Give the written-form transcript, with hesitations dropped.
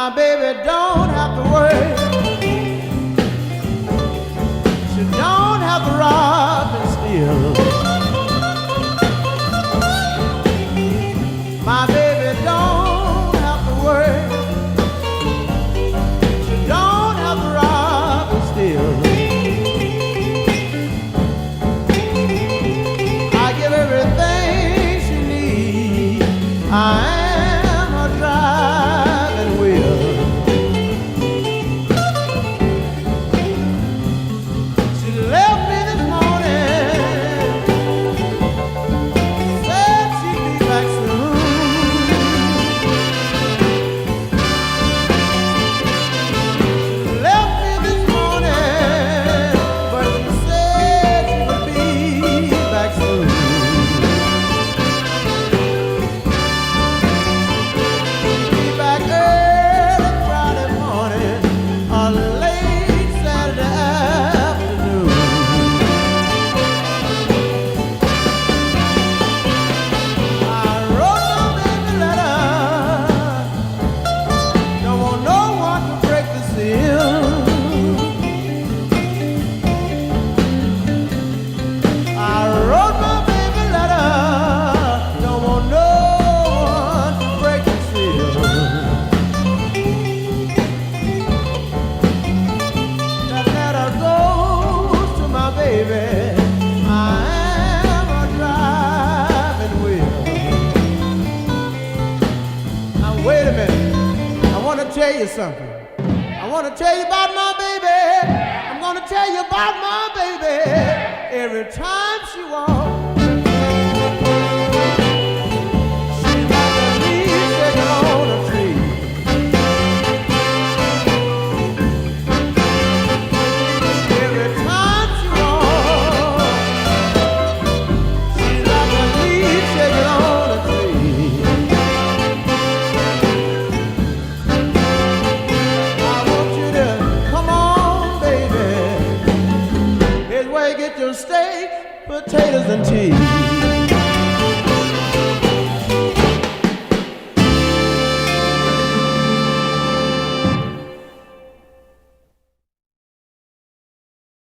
My baby don't have to worry. She don't have to rob and steal. My baby don't have to worry. She don't have to rob and steal. I give everything she needs. I am her driving wheel. She left me this morning, said she'd be back soon. She left me this morning, but she said she would be back soon. Be back early Friday morning or late Saturday afternoon. I wrote my baby letter, don't want no one to break the seal. I wrote my baby letter, don't want no one to break the seal. That letter goes to my baby. I am a driving wheel. Now wait a minute. I want to tell you something. I want to tell you about my baby. I'm going to tell you about my baby. Every time she walks, she's like a leaf shaking on a tree. Every time she walks, she's like a leaf shaking on a tree. I want you to come on, baby. Here's where you get your steak, potatoes, and tea.